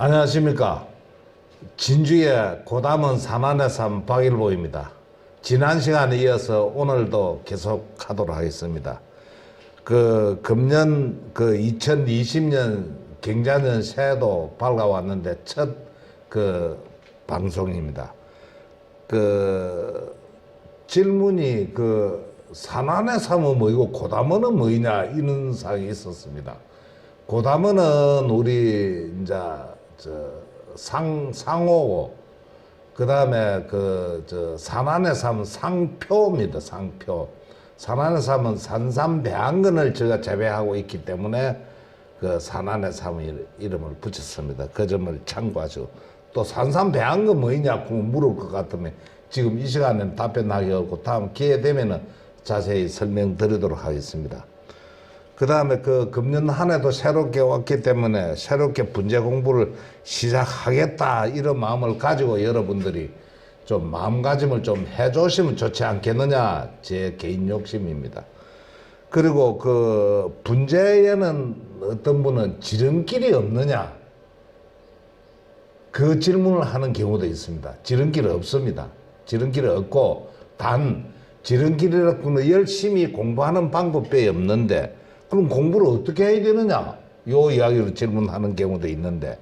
안녕하십니까. 진주의 고담은 산안의 삶 박일보입니다. 지난 시간에 이어서 오늘도 계속하도록 하겠습니다. 금년 2020년 경자년 새해도 밝아왔는데 첫 방송입니다. 질문이 산안의 삶은 뭐이고 고담은 뭐이냐 이런 사항이 있었습니다. 고담은 우리 이제 상호고, 그 다음에 산안의 삶은 상표입니다. 상표. 산안의 삶은 산삼배안근을 제가 재배하고 있기 때문에 산안의 삶 이름을 붙였습니다. 그 점을 참고하시고, 또 산삼배안근 뭐이냐고 물을 것 같으면 지금 이 시간에는 답변하기 어렵고 다음 기회 되면은 자세히 설명드리도록 하겠습니다. 그 다음에 금년 한 해도 새롭게 왔기 때문에 새롭게 분재 공부를 시작하겠다 이런 마음을 가지고 여러분들이 좀 마음가짐을 좀 해주시면 좋지 않겠느냐, 제 개인 욕심입니다. 그리고 분재에는 어떤 분은 지름길이 없느냐, 그 질문을 하는 경우도 있습니다. 지름길이 없습니다. 지름길이 없고, 단 지름길이라고는 열심히 공부하는 방법밖에 없는데, 그럼 공부를 어떻게 해야 되느냐, 요 이야기로 질문하는 경우도 있는데,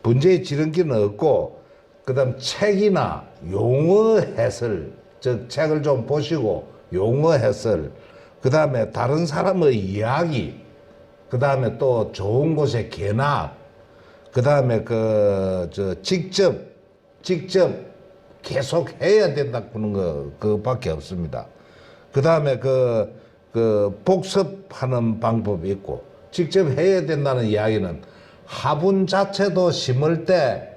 분재의 지름길은 없고, 그 다음 책이나 용어 해설, 즉 책을 좀 보시고 용어 해설, 그 다음에 다른 사람의 이야기, 그 다음에 또 좋은 곳의 견학, 그 다음에 직접 계속 해야 된다는 그밖에 없습니다. 그 다음에 복습하는 방법이 있고, 직접 해야 된다는 이야기는 화분 자체도 심을 때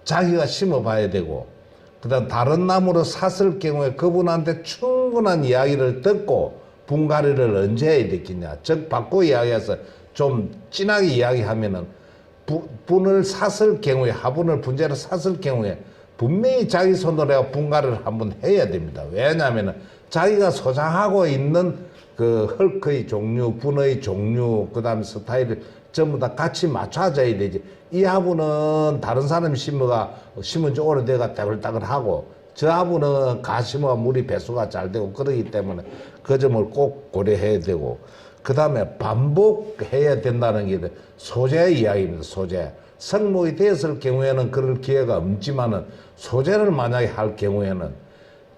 자기가 심어봐야 되고, 그 다음 다른 나무를 샀을 경우에 그분한테 충분한 이야기를 듣고 분갈이를 언제 해야 되겠냐, 즉 바꿔 이야기해서 좀 진하게 이야기하면은 분을 샀을 경우에, 화분을 분재를 샀을 경우에 분명히 자기 손으로 해서 분갈이를 한번 해야 됩니다. 왜냐하면 자기가 소장하고 있는 흙의 종류, 분의 종류, 그 다음에 스타일을 전부 다 같이 맞춰져야 되지. 이 화분은 다른 사람이 심은 지 오래돼가 따글따글하고, 저 화분은 가심어가 물이 배수가 잘 되고 그러기 때문에 그 점을 꼭 고려해야 되고, 그 다음에 반복해야 된다는 게 소재 이야기입니다. 소재. 성목이 되었을 경우에는 그럴 기회가 없지만은, 소재를 만약에 할 경우에는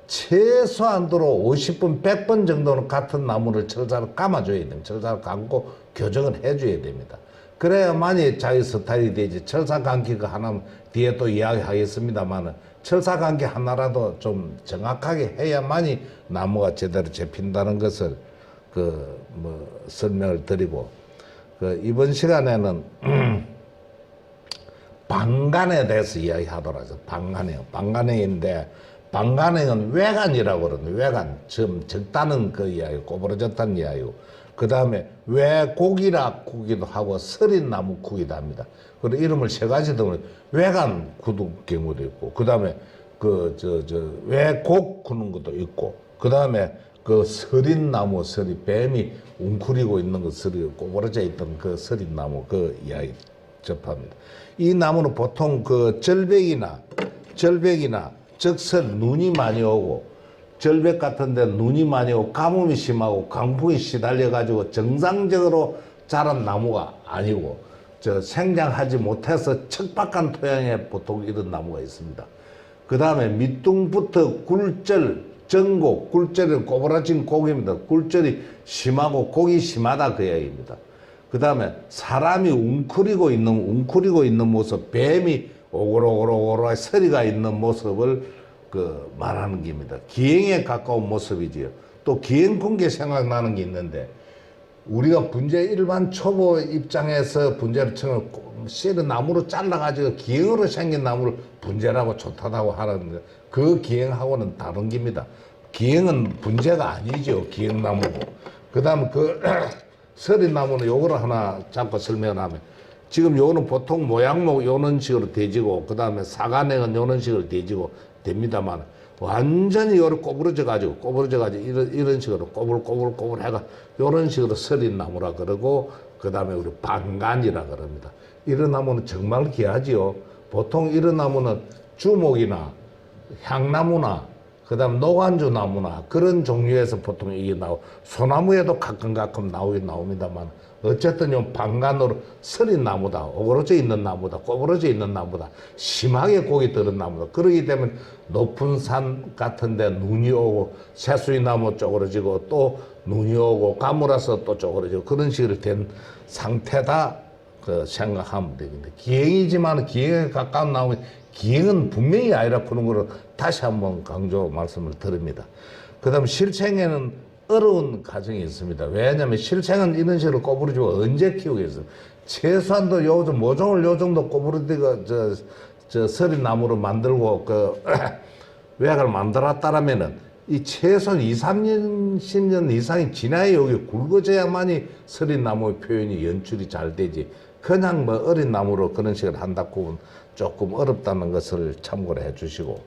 최소한도로 50번, 100번 정도는 같은 나무를 철사를 감아줘야 됩니다. 철사를 감고 교정을 해줘야 됩니다. 그래야만이 자기 스타일이 되지. 철사 감기가 하나 뒤에 또 이야기하겠습니다만은, 철사 감기 하나라도 좀 정확하게 해야만이 나무가 제대로 잡힌다는 것을 설명을 드리고, 이번 시간에는 방간에 대해서 이야기하도록 하죠. 방간행. 방간행인데, 방간행은 외간이라고 그러는데, 외간, 좀 적다는 이야기, 꼬부러졌다는 이야기고, 그 다음에 외곡이라 구기도 하고 서린 나무 구기도 합니다. 그리고 이름을 세 가지 더 외간 구두 경우도 있고, 그 다음에 외곡 구는 것도 있고, 그 다음에 서린 나무, 뱀이 웅크리고 있는 꼬부러져 있던 서린 나무 이야기 접합니다. 이 나무는 보통 절벽이나 적설, 눈이 많이 오고, 절벽 같은 데 눈이 많이 오고 가뭄이 심하고 강풍이 시달려 가지고 정상적으로 자란 나무가 아니고, 생장하지 못해서 척박한 토양에 보통 이런 나무가 있습니다. 그 다음에 밑둥부터 굴절, 전곡, 굴절은 꼬부라진 곡입니다. 굴절이 심하고 곡이 심하다 그 얘기입니다. 그 다음에 사람이 웅크리고 있는 모습, 뱀이 오글오글오글하게 서리가 있는 모습을 말하는 겁니다. 기행에 가까운 모습이지요. 또 기행풍계 생각나는 게 있는데, 우리가 분재 일반 초보 입장에서 분재를 처음 씨를 나무로 잘라가지고 기행으로 생긴 나무를 분재라고 좋다고 하는데, 그 기행하고는 다른 겁니다. 기행은 분재가 아니죠. 기행나무고. 그 다음 서린 나무는 요거를 하나 잡고 설명을 하면, 지금 요거는 보통 모양목 요런 식으로 대지고, 그 다음에 사간행은 요런 식으로 대지고 됩니다만, 완전히 요렇게 꼬부러져 가지고 이런 식으로 꼬불꼬불 해가 요런 식으로 서린 나무라 그러고, 그 다음에 우리 방간이라 그럽니다. 이런 나무는 정말 귀하지요. 보통 이런 나무는 주목이나 향나무나 그다음 노간주 나무나 그런 종류에서 보통 이게 소나무에도 가끔 나오긴 나옵니다만 어쨌든 요 방간으로 서린 나무다, 오그러져 있는 나무다, 꼬부러져 있는 나무다, 심하게 고기 들은 나무다. 그러기 때문에 높은 산 같은데 눈이 오고 새수이 나무 쪼그러지고 또 눈이 오고 가물어서 또 쪼그러지고 그런 식으로 된 상태다 그 생각하면 되겠는데, 기행이지만 기행에 가까운 나무는 기행은 분명히 아니라 그런 거를 다시 한번 강조 말씀을 드립니다. 그 다음에 실생에는 어려운 과정이 있습니다. 왜냐하면 실생은 이런 식으로 꼬부러지고 언제 키우겠습니까? 최소한도 요즘 모종을 요 정도 꼬부러지고 저 서린 나무로 만들고 그 외곽을 만들었다라면은 이 최소한 2, 3년, 10년 이상이 지나야 여기 굵어져야만이 서린 나무의 표현이 연출이 잘 되지. 그냥 뭐 어린 나무로 그런 식으로 한다고 조금 어렵다는 것을 참고를 해 주시고,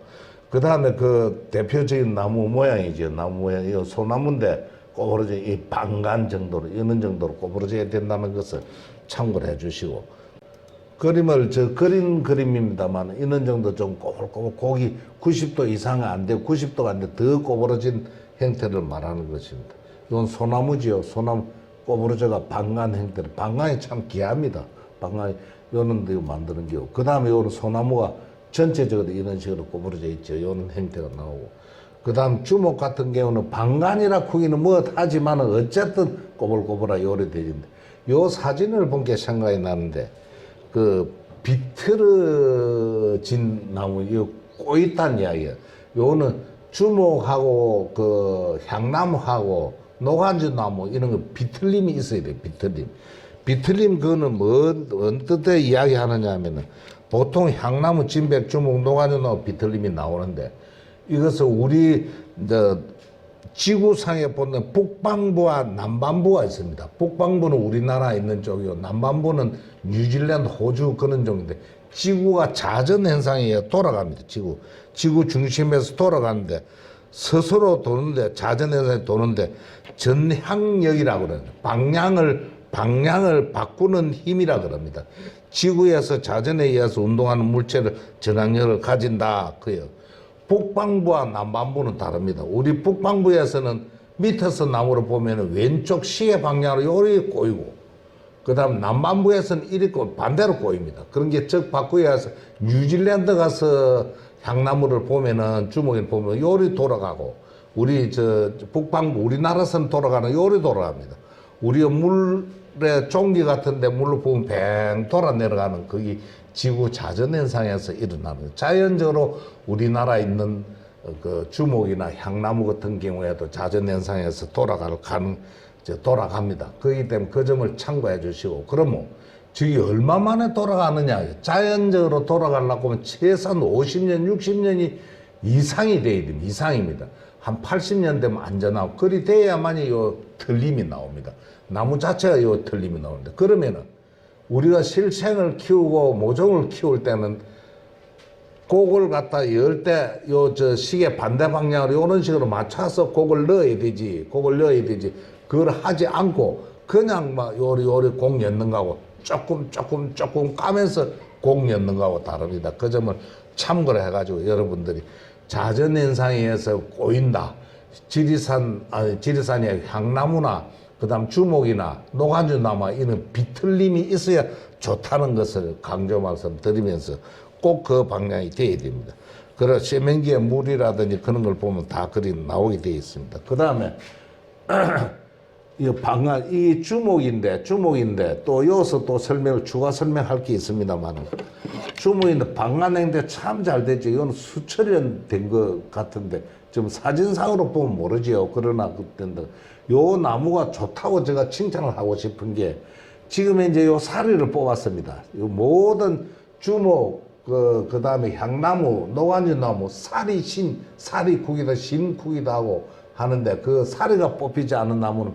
그 다음에 그 대표적인 나무 모양이죠. 나무 모양, 이 소나무인데 꼬부러져, 이 방간 정도로, 이런 정도로 꼬부러져야 된다는 것을 참고를 해 주시고, 그림을 그린 그림입니다만 이런 정도 좀 꼬불꼬불 고기 90도 이상은 안 되고 90도가 안 돼 더 꼬부러진 형태를 말하는 것입니다. 이건 소나무지요. 소나무 꼬부러져가 방간 형태를, 방간이 참 귀합니다. 방간이 요런 데 만드는 게요. 그 다음에 요런 소나무가 전체적으로 이런 식으로 꼬부러져 있죠. 요런 형태가 나오고, 그 다음 주목 같은 경우는 방간이라 크기는 뭐 하지만은 어쨌든 꼬불꼬불하게 오래되는데, 요 사진을 본 게 생각이 나는데, 그 비틀어진 나무, 이거 꼬있다는 이야기예요. 요거는 주목하고 그 향나무하고 노간주 나무 이런 거 비틀림이 있어야 돼요. 비틀림 그거는 뭔 뜻에 이야기하느냐 하면은, 보통 향나무, 진백, 주목, 노간주 나무 비틀림이 나오는데, 이것은 우리 지구상에 보면 북반부와 남반부가 있습니다. 북반부는 우리나라에 있는 쪽이고 남반부는 뉴질랜드, 호주 그런 쪽인데, 지구가 자전 현상에 의해 돌아갑니다. 지구 중심에서 돌아가는데 스스로 도는데, 자전 현상이 도는데 전향력이라고 그래요. 방향을 바꾸는 힘이라 그럽니다. 지구에서 자전에 의해서 운동하는 물체를 전향력을 가진다 그요. 북방부와 남반부는 다릅니다. 우리 북방부에서는 밑에서 나무를 보면 왼쪽 시계 방향으로 요리 꼬이고, 그 다음 남반부에서는 이리 꼬 반대로 꼬입니다. 그런 게 즉 바꾸어서 뉴질랜드 가서 향나무를 보면은, 주먹을 보면 요리 돌아가고, 우리 북방부 우리나라에서는 돌아가는 요리 돌아갑니다. 우리가 물에 종기 같은데 물로 보면 뱅 돌아 내려가는 거기 지구 자전 현상에서 일어나는, 자연적으로 우리나라에 있는 그 주목이나 향나무 같은 경우에도 자전 현상에서 돌아갑니다. 그렇기 때문에 그 점을 참고해 주시고, 그러면 저기 얼마 만에 돌아가느냐, 자연적으로 돌아가려고 하면 최소한 50년, 60년이 이상이 돼야 됩니다. 이상입니다. 한 80년 되면 안전하고 그리 돼야만이 요 틀림이 나옵니다. 나무 자체가 요 틀림이 나오는데, 그러면은 우리가 실생을 키우고 모종을 키울 때는 곡을 갖다 열 때 요 시계 반대 방향으로 이런 식으로 맞춰서 곡을 넣어야 되지. 그걸 하지 않고 그냥 막 요리 곡 엮는 거하고 조금 까면서 곡 엮는 거하고 다릅니다. 그 점을 참고를 해가지고 여러분들이 자전 현상에 의해서 꼬인다. 지리산이 향나무나 그다음 주목이나 노간주 나무 이런 비틀림이 있어야 좋다는 것을 강조 말씀드리면서 꼭 그 방향이 돼야 됩니다. 그래서 세면기에 물이라든지 그런 걸 보면 다 그리 나오게 되어 있습니다. 그 다음에 이 주목인데 또 여기서 또 추가 설명할 게 있습니다만, 주목인데 방간행대 참 잘 됐죠. 이건 수천 년 된 것 같은데 좀 사진상으로 보면 모르지요. 그러나 그때는 요 나무가 좋다고 제가 칭찬을 하고 싶은 게, 지금 이제 요 사리를 뽑았습니다. 요 모든 주목, 그 다음에 향나무, 노간주 나무, 사리 국이다, 신 국이다 하고 하는데, 그 사리가 뽑히지 않은 나무는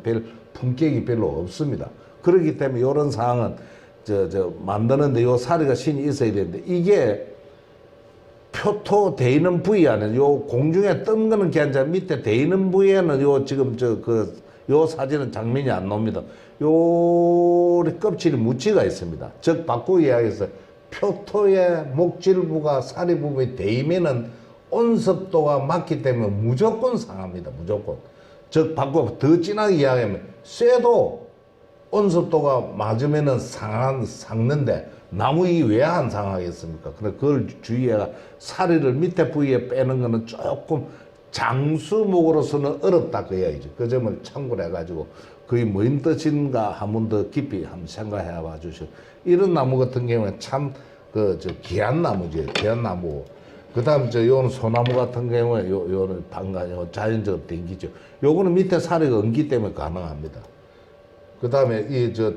품격이 별로 없습니다. 그렇기 때문에 이런 상황은 만드는데 요 사리가 신이 있어야 되는데, 이게 표토 돼 있는 부위 안에 요 공중에 뜬 거는 괜찮아. 밑에 돼 있는 부위에는 요 지금 그 요 사진은 장면이 안 나옵니다. 요 껍질이 무치가 있습니다. 즉 바꾸 이야기해서 표토의 목질부가 사리 부분이 대이면은 온습도가 맞기 때문에 무조건 상합니다. 무조건. 즉 바꾸 더 진하게 이야기하면 쇠도 온습도가 맞으면은 상는데 나무 이 왜 안 상하겠습니까? 그래 그걸 주의해가 사리를 밑에 부위에 빼는 거는 조금 장수목으로서는 어렵다 그 이야기죠. 그 점을 참고를 해가지고 그게 뭔 뜻인가 한번 더 깊이 한번 생각해 봐 주시오. 이런 나무 같은 경우는 참 귀한 나무죠. 귀한 나무. 그다음 요는 소나무 같은 경우에 요는 방간 자연적으로 땡기죠. 요거는 밑에 사리가 엉기 때문에 가능합니다. 그다음에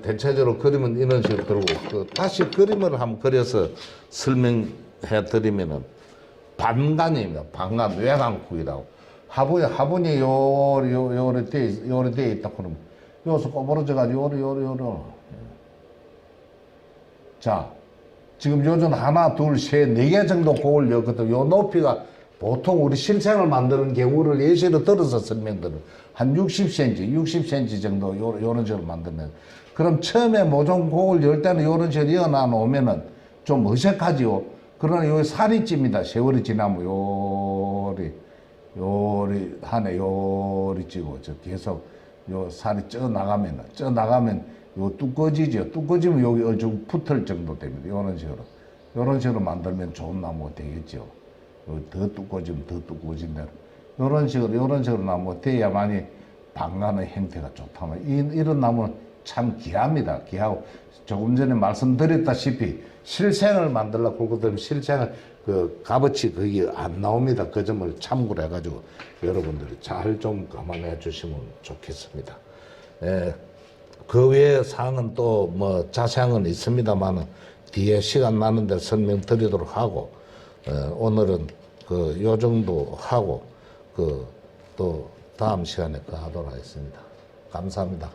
대체적으로 그림은 이런 식으로 들고 다시 그림을 한번 그려서 설명해 드리면은 반간입니다. 반간 외강국이라고. 화분이 요래 돼 있다 그러면 여기서 꼬부러져 가지고 요래. 자, 지금 요즘 하나, 둘, 셋, 네 개 정도 곡을 였거든. 요 높이가 보통 우리 실생을 만드는 경우를 예시로 들어서 설명드려. 한 60cm 정도 요런 식으로 만들면. 그럼 처음에 모종 곡을 열 때는 요런 식으로 이어놔 놓으면은 좀 어색하지요. 그러나 요 살이 찝니다. 세월이 지나면 요리 하네 요리 찌고 계속 요 살이 쪄 나가면 요 두꺼지죠. 두꺼지면 여기 얼추 붙을 정도 됩니다. 요런 식으로 만들면 좋은 나무가 되겠죠. 더 두꺼지면 더 두꺼워진 대로. 요런 식으로 나무가 돼야만이 방간의 형태가 좋다면 이런 나무는 참 귀합니다. 귀하고 조금 전에 말씀드렸다시피 실생을 만들려고 그러고 들면 실생을 값어치 거기 안 나옵니다. 그 점을 참고를 해가지고 여러분들이 잘 좀 감안해 주시면 좋겠습니다. 그 외의 사항은 또 뭐 자세한 건 있습니다만은 뒤에 시간 나는데 설명드리도록 하고 오늘은 요 정도 하고 또 다음 시간에 하도록 하겠습니다. 감사합니다.